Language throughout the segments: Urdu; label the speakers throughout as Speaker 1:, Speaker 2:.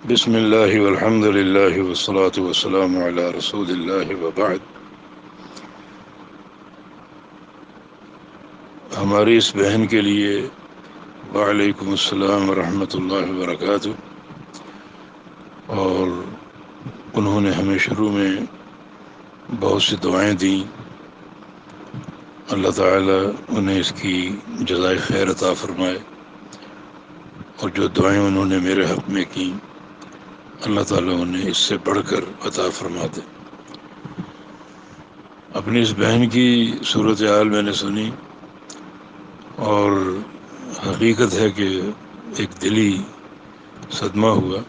Speaker 1: بسم اللہ والحمد للہ والصلاة والسلام علی رسول اللہ وبعد. ہماری اس بہن کے لیے وعلیکم السلام ورحمۃ اللہ وبرکاتہ. اور انہوں نے ہمیں شروع میں بہت سی دعائیں دیں. اللہ تعالیٰ انہیں اس کی جزائے خیر عطا فرمائے. اور جو دعائیں انہوں نے میرے حق میں کی اللہ تعالیٰ انہیں اس سے بڑھ کر عطا فرما دے. اپنی اس بہن کی صورتحال میں نے سنی اور حقیقت ہے کہ ایک دلی صدمہ ہوا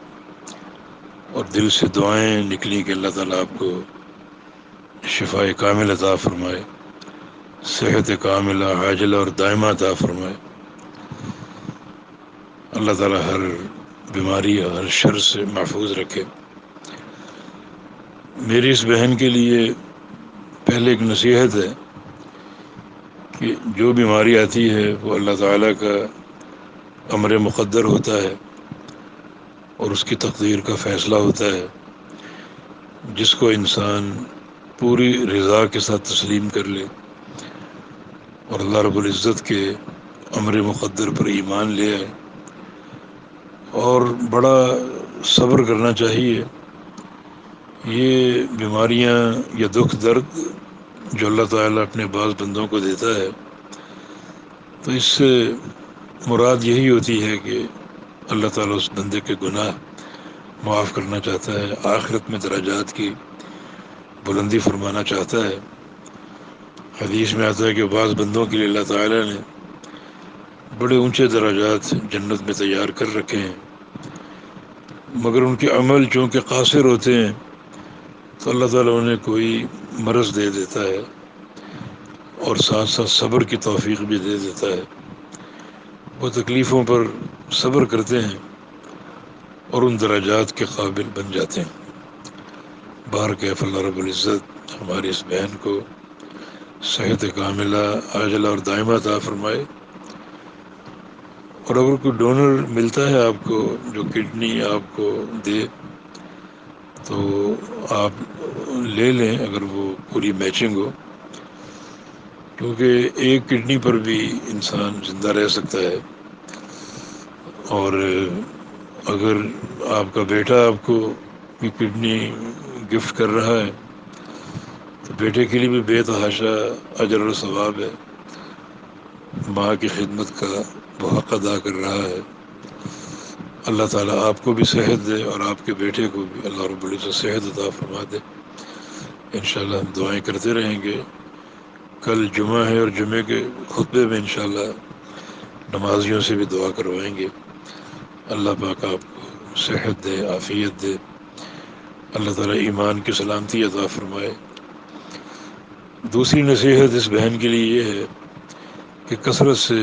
Speaker 1: اور دل سے دعائیں نکلیں کہ اللہ تعالیٰ آپ کو شفاء کامل عطا فرمائے، صحت کاملہ عاجلہ اور دائمہ عطا فرمائے. اللہ تعالیٰ ہر بیماری اور ہر شر سے محفوظ رکھے. میری اس بہن کے لیے پہلے ایک نصیحت ہے کہ جو بیماری آتی ہے وہ اللہ تعالیٰ کا امر مقدر ہوتا ہے اور اس کی تقدیر کا فیصلہ ہوتا ہے. جس کو انسان پوری رضا کے ساتھ تسلیم کر لے اور اللہ رب العزت کے امر مقدر پر ایمان لے آئے اور بڑا صبر کرنا چاہیے. یہ بیماریاں یا دکھ درد جو اللہ تعالیٰ اپنے بعض بندوں کو دیتا ہے تو اس سے مراد یہی ہوتی ہے کہ اللہ تعالیٰ اس بندے کے گناہ معاف کرنا چاہتا ہے، آخرت میں درجات کی بلندی فرمانا چاہتا ہے. حدیث میں آتا ہے کہ بعض بندوں کے لیے اللہ تعالیٰ نے بڑے اونچے درجات جنت میں تیار کر رکھے ہیں، مگر ان کے عمل چونکہ قاصر ہوتے ہیں تو اللہ تعالیٰ انہیں کوئی مرض دے دیتا ہے اور ساتھ ساتھ صبر کی توفیق بھی دے دیتا ہے. وہ تکلیفوں پر صبر کرتے ہیں اور ان درجات کے قابل بن جاتے ہیں. بارکیف اللہ رب العزت ہماری اس بہن کو صحت کاملہ عاجلہ اور دائمہ عطا فرمائے. اور اگر کوئی ڈونر ملتا ہے آپ کو جو کڈنی آپ کو دے تو آپ لے لیں اگر وہ پوری میچنگ ہو، کیونکہ ایک کڈنی پر بھی انسان زندہ رہ سکتا ہے. اور اگر آپ کا بیٹا آپ کو کڈنی گفٹ کر رہا ہے تو بیٹے کے لیے بھی بے تحاشا اجر و ثواب ہے. ماں کی خدمت کا وہ حق ادا کر رہا ہے. اللہ تعالیٰ آپ کو بھی صحت دے اور آپ کے بیٹے کو بھی اللہ رب العزت صحت عطا فرما دے. انشاءاللہ ہم دعائیں کرتے رہیں گے. کل جمعہ ہے اور جمعے کے خطبے میں انشاءاللہ نمازیوں سے بھی دعا کروائیں گے. اللہ پاک آپ کو صحت دے، عافیت دے. اللہ تعالیٰ ایمان کی سلامتی عطا فرمائے. دوسری نصیحت اس بہن کے لیے یہ ہے کہ کثرت سے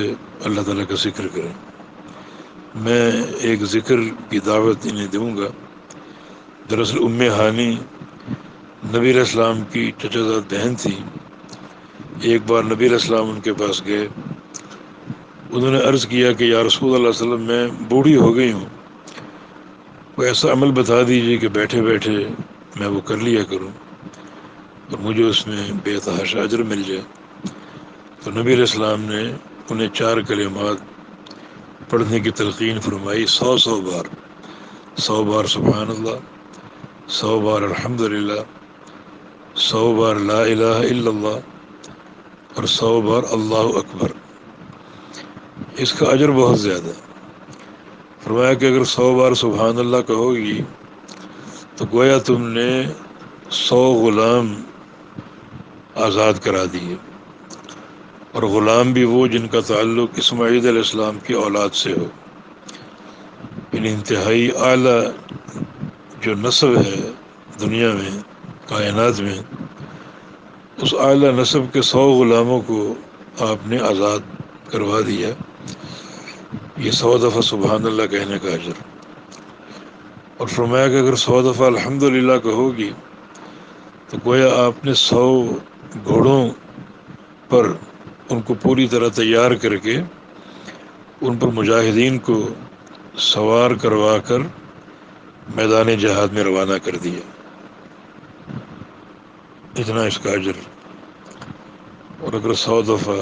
Speaker 1: اللہ تعالیٰ کا ذکر کریں. میں ایک ذکر کی دعوت انہیں دوں گا. دراصل ام ہانی نبی علیہ السلام کی چچا زاد بہن تھی. ایک بار نبی علیہ السلام ان کے پاس گئے. انہوں نے عرض کیا کہ یا رسول اللہ صلی اللہ علیہ وسلم میں بوڑھی ہو گئی ہوں، کوئی ایسا عمل بتا دیجیے کہ بیٹھے بیٹھے میں وہ کر لیا کروں اور مجھے اس میں بے تحاشا اجر مل جائے. تو نبی علیہ السلام نے انہیں 4 کلمات پڑھنے کی تلقین فرمائی. 100 بار، 100 بار سبحان اللہ، 100 بار الحمدللہ، 100 بار لا الہ الا اللہ اور 100 بار اللہ اکبر. اس کا اجر بہت زیادہ ہے. فرمایا کہ اگر 100 بار سبحان اللہ کہو گی تو گویا تم نے 100 غلام آزاد کرا دیے، اور غلام بھی وہ جن کا تعلق اسماعیل علیہ السلام کی اولاد سے ہو. ان انتہائی اعلیٰ جو نسب ہے دنیا میں، کائنات میں، اس اعلیٰ نسب کے 100 غلاموں کو آپ نے آزاد کروا دیا. یہ 100 دفعہ سبحان اللہ کہنے کا اجر. اور فرمایا کہ اگر 100 دفعہ الحمدللہ کہو گی تو گویا آپ نے 100 گھوڑوں پر ان کو پوری طرح تیار کر کے ان پر مجاہدین کو سوار کروا کر میدان جہاد میں روانہ کر دیا. اتنا اس کا اجر. اور اگر 100 دفعہ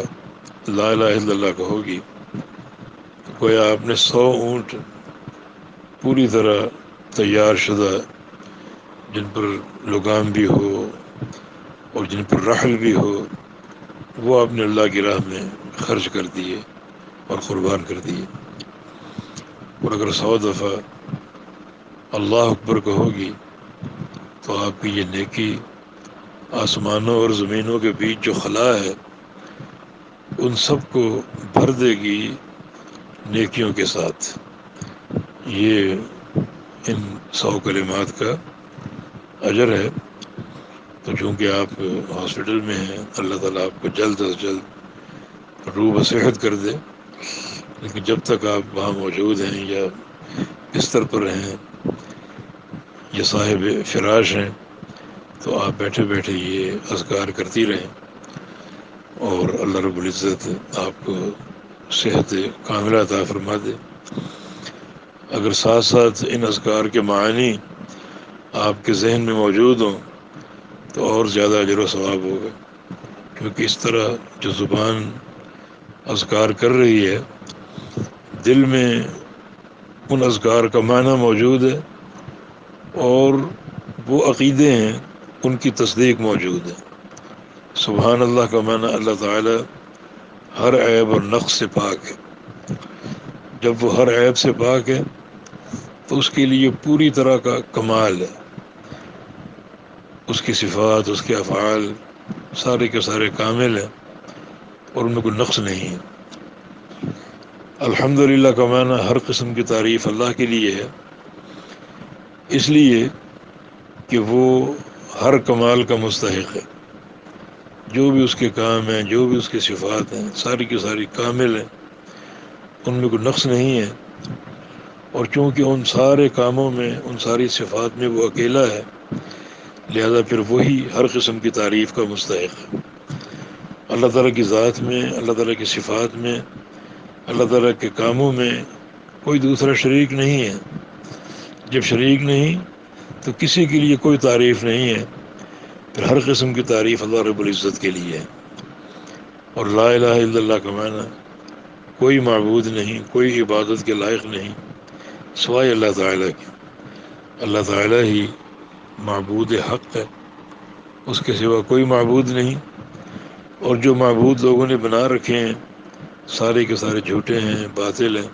Speaker 1: لا الہ الا اللہ کہو گی تو گویا آپ نے 100 اونٹ پوری طرح تیار شدہ، جن پر لگام بھی ہو اور جن پر رحل بھی ہو، وہ آپ نے اللہ کی راہ میں خرچ کر دیے اور قربان کر دیے. اور اگر 100 دفعہ اللہ اکبر کہو گی تو آپ کی یہ نیکی آسمانوں اور زمینوں کے بیچ جو خلا ہے ان سب کو بھر دے گی نیکیوں کے ساتھ. یہ ان 100 کلمات کا اجر ہے. تو چونکہ آپ ہاسپٹل میں ہیں، اللہ تعالیٰ آپ کو جلد از جلد روح و صحت کر دے. لیکن جب تک آپ وہاں موجود ہیں یا بستر پر ہیں یا صاحب فراش ہیں تو آپ بیٹھے بیٹھے یہ اذکار کرتی رہیں، اور اللہ رب العزت آپ کو صحت کاملہ عطا فرما دے. اگر ساتھ ساتھ ان اذکار کے معانی آپ کے ذہن میں موجود ہوں تو اور زیادہ اجر و ثواب ہوگا. کیونکہ اس طرح جو زبان اذکار کر رہی ہے، دل میں ان اذکار کا معنی موجود ہے اور وہ عقیدے ہیں ان کی تصدیق موجود ہے. سبحان اللہ کا معنی اللہ تعالی ہر عیب اور نقص سے پاک ہے. جب وہ ہر عیب سے پاک ہے تو اس کے لیے پوری طرح کا کمال ہے. اس کی صفات، اس کے افعال سارے کے سارے کامل ہیں اور ان میں کوئی نقص نہیں ہے. الحمدللہ کا معنی ہر قسم کی تعریف اللہ کے لیے ہے، اس لیے کہ وہ ہر کمال کا مستحق ہے. جو بھی اس کے کام ہیں، جو بھی اس کی صفات ہیں، ساری کی ساری کامل ہیں، ان میں کوئی نقص نہیں ہے. اور چونکہ ان سارے کاموں میں، ان ساری صفات میں وہ اکیلا ہے، لہذا پھر وہی ہر قسم کی تعریف کا مستحق ہے. اللہ تعالیٰ کی ذات میں، اللہ تعالیٰ کی صفات میں، اللہ تعالیٰ کے کاموں میں کوئی دوسرا شریک نہیں ہے. جب شریک نہیں تو کسی کے لیے کوئی تعریف نہیں ہے. پھر ہر قسم کی تعریف اللہ رب العزت کے لیے ہے. اور لا الہ الا اللہ کا معنی کوئی معبود نہیں، کوئی عبادت کے لائق نہیں سوائے اللہ تعالیٰ کی. اللہ تعالیٰ ہی معبود حق ہے، اس کے سوا کوئی معبود نہیں. اور جو معبود لوگوں نے بنا رکھے ہیں سارے کے سارے جھوٹے ہیں، باطل ہیں.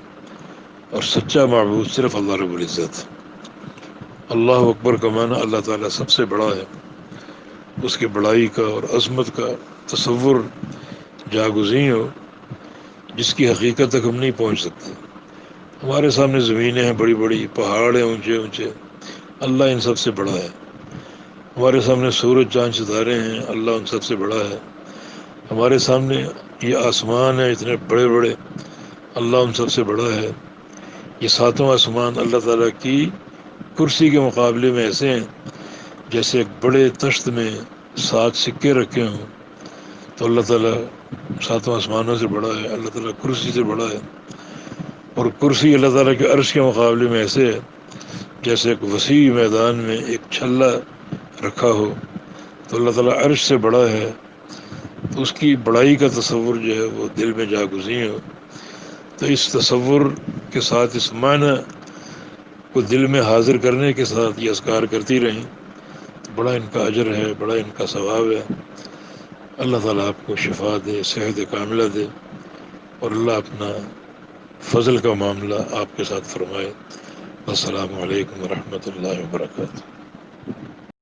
Speaker 1: اور سچا معبود صرف اللہ رب العزت. اللہ اکبر کا معنی اللہ تعالیٰ سب سے بڑا ہے. اس کی بڑائی کا اور عظمت کا تصور جاگزیں ہو جس کی حقیقت تک ہم نہیں پہنچ سکتے. ہمارے سامنے زمینیں ہیں، بڑی بڑی پہاڑ ہیں اونچے اونچے، اللہ ان سب سے بڑا ہے. ہمارے سامنے سورج چاند ستارے ہیں، اللہ ان سب سے بڑا ہے. ہمارے سامنے یہ آسمان ہیں اتنے بڑے بڑے، اللہ ان سب سے بڑا ہے. یہ 7واں آسمان اللہ تعالیٰ کی کرسی کے مقابلے میں ایسے ہیں جیسے ایک بڑے تشت میں 7 سکے رکھے ہوں. تو اللہ تعالیٰ 7 آسمانوں سے بڑا ہے، اللہ تعالیٰ کرسی سے بڑا ہے. اور کرسی اللہ تعالیٰ کے عرش کے مقابلے میں ایسے ہے جیسے ایک وسیع میدان میں ایک چھلا رکھا ہو. تو اللہ تعالیٰ عرش سے بڑا ہے. تو اس کی بڑائی کا تصور جو ہے وہ دل میں جاگزیں ہو. تو اس تصور کے ساتھ، اس معنی کو دل میں حاضر کرنے کے ساتھ یہ اذکار کرتی رہیں، بڑا ان کا اجر ہے، بڑا ان کا ثواب ہے. اللہ تعالیٰ آپ کو شفا دے، صحت کاملہ دے، اور اللہ اپنا فضل کا معاملہ آپ کے ساتھ فرمائے. السلام علیکم ورحمۃ اللہ وبرکاتہ.